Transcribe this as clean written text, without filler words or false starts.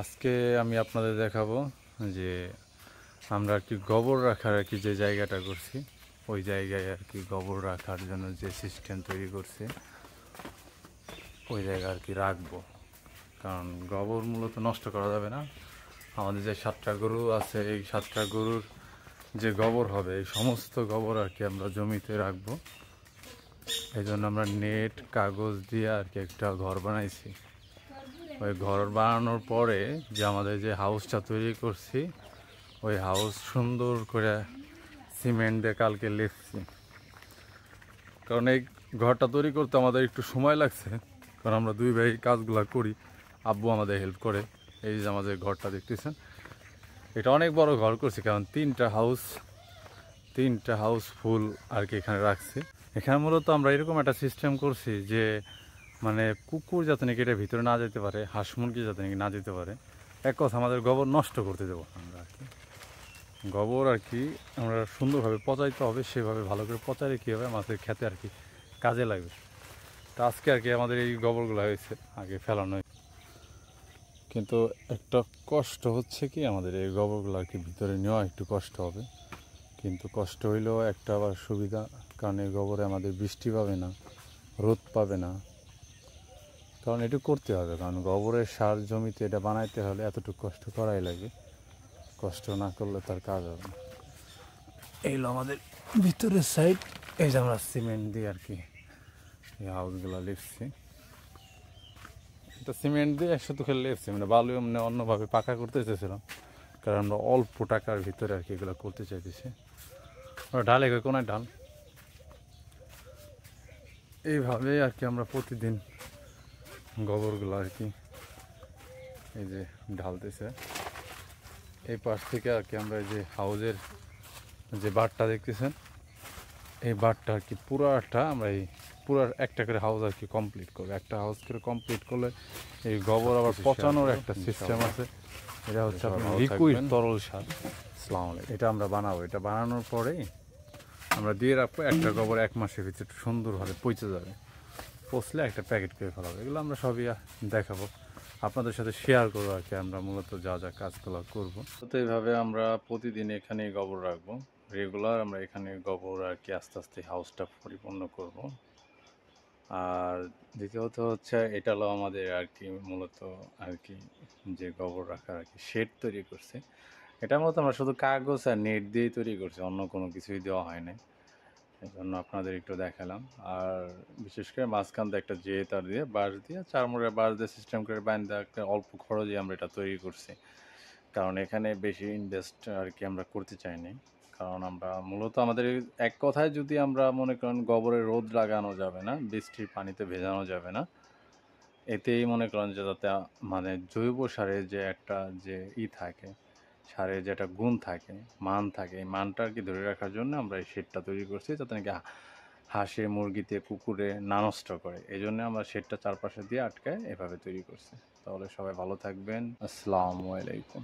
আজকে আমি আপনাদের দেখাবো যে আমরা আর কি গোবর রাখার আর কি যে জায়গাটা করছি, ওই জায়গায় আর কি গোবর রাখার জন্য যে সিস্টেম তৈরি করছি ওই জায়গায় আর কি রাখবো। কারণ গোবর মূলত নষ্ট করা যাবে না। আমাদের যে 7টা গরু আছে, এই 7টা গরুর যে গোবর হবে এই সমস্ত গোবর আর কি আমরা জমিতে রাখবো। এই জন্য আমরা নেট কাগজ দিয়ে আর কি একটা ঘর বানাইছি। ওই ঘর বানানোর পরে যে আমাদের যে হাউসটা তৈরি করছি, ওই হাউস সুন্দর করে সিমেন্ট দিয়ে কালকে লেপছি। কারণ এই ঘরটা তৈরি করতে আমাদের একটু সময় লাগছে, কারণ আমরা দুই ভাই কাজগুলো করি, আব্বু আমাদের হেল্প করে। এই যে আমাদের ঘরটা দেখতেছেন, এটা অনেক বড় ঘর করছি, কারণ তিনটা হাউস ফুল আর কি এখানে রাখছি। এখানে মূলত আমরা এরকম একটা সিস্টেম করছি যে মানে কুকুর যাতে নাকি এটা ভিতরে না যেতে পারে, হাঁস মুরগি যাতে নাকি না যেতে পারে। এক কথা, আমাদের গোবর নষ্ট করতে দেবো আমরা আর কি। গোবর আর কি আমরা সুন্দরভাবে পচাইতে হবে, সেভাবে ভালো করে পচাইলে কী হবে, আমাদের খেতে আর কি কাজে লাগবে। তো আজকে আর কি আমাদের এই গোবরগুলো হয়েছে আগে ফেলানো, কিন্তু একটা কষ্ট হচ্ছে কি, আমাদের এই গোবরগুলো আর কি ভিতরে নেওয়া একটু কষ্ট হবে। কিন্তু কষ্ট হইলেও একটা আবার সুবিধা, কারণ এই গোবরে আমাদের বৃষ্টি পাবে না, রোদ পাবে না। কারণ এটু করতে হবে, কারণ গোবরের সার জমিতে এটা বানাইতে হলে এতটুকু কষ্ট করাই লাগে। কষ্ট না করলে তার কাজ হবে না। এই হলো আমাদের ভিতরের সাইড। এই যে আমরা সিমেন্ট দিয়ে আর কি এই হাউসগুলো লিখছি। এটা সিমেন্ট দিয়ে একসাথে খেলে লিখছি, মানে বালু এমনি অন্যভাবে পাকা করতে চেয়েছিলাম, কারণ আমরা অল্প টাকার ভিতরে আর কি এগুলো করতে চাইতেছি। আমরা ঢাল এগোয় কোনায় ঢাল, এইভাবে আর কি আমরা প্রতিদিন গোবরগুলো আর কি এই যে ঢালতেছে। এই পাশ থেকে আর কি আমরা এই যে হাউজের যে বারটা দেখতেছেন, এই বারটা আর কি পুরাটা আমরা এই পুরা একটা করে হাউস আর কি কমপ্লিট করবো। একটা হাউস করে কমপ্লিট করলে এই গোবর আবার পচানোর একটা সিস্টেম আছে। এটা হচ্ছে আপনার লিকুইড তরল সার। আসসালামু আলাইকুম। এটা আমরা বানাবো, এটা বানানোর পরেই আমরা দিয়ে রাখবো। একটা গোবর 1 মাসের ভিতরে সুন্দরভাবে পচে যাবে, পচলে একটা প্যাকেট করে ফেলাবো। এগুলো আমরা সবই দেখাবো, আপনাদের সাথে শেয়ার করবো আর কি আমরা মূলত যা যা কাজগুলো করবো। তো এইভাবে আমরা প্রতিদিন এখানে গোবর রাখবো, রেগুলার আমরা এখানে গোবর আর কি আস্তে আস্তে হাউসটা পরিপূর্ণ করব। আর দ্বিতীয়ত হচ্ছে এটা হলো আমাদের আর কি মূলত আর কি যে গোবর রাখার আর কি শেড তৈরি করছে। এটা মূলত আমরা শুধু কাগজ আর নেট দিয়েই তৈরি করছি, অন্য কোনো কিছুই দেওয়া হয় না। এই জন্য আপনাদের একটু দেখালাম। আর বিশেষ করে মাঝখানতে একটা তার দিয়ে বাঁশ দিয়ে 4 মুড়ে বাঁশ দিয়ে সিস্টেম করে বাইন্দা একটা অল্প খরচে আমরা এটা তৈরি করছি। কারণ এখানে বেশি ইনভেস্ট আর কি আমরা করতে চাইনি। কারণ আমরা মূলত আমাদের এক কথায় যদি আমরা মনে করেন গোবরে রোদ লাগানো যাবে না, বৃষ্টির পানিতে ভেজানো যাবে না, এতেই মনে করেন যে যাতে মানে জৈব সারের যে একটা যে থাকে, সারের যেটা গুণ থাকে, মান থাকে, এই মানটা আর কি ধরে রাখার জন্য আমরা এই শেডটা তৈরি করছি, যাতে নাকি হাঁসে মুরগিতে কুকুরে না নষ্ট করে। এই জন্য আমরা শেডটা চারপাশে দিয়ে আটকায় এভাবে তৈরি করছি। তাহলে সবাই ভালো থাকবেন। আসসালামু আলাইকুম।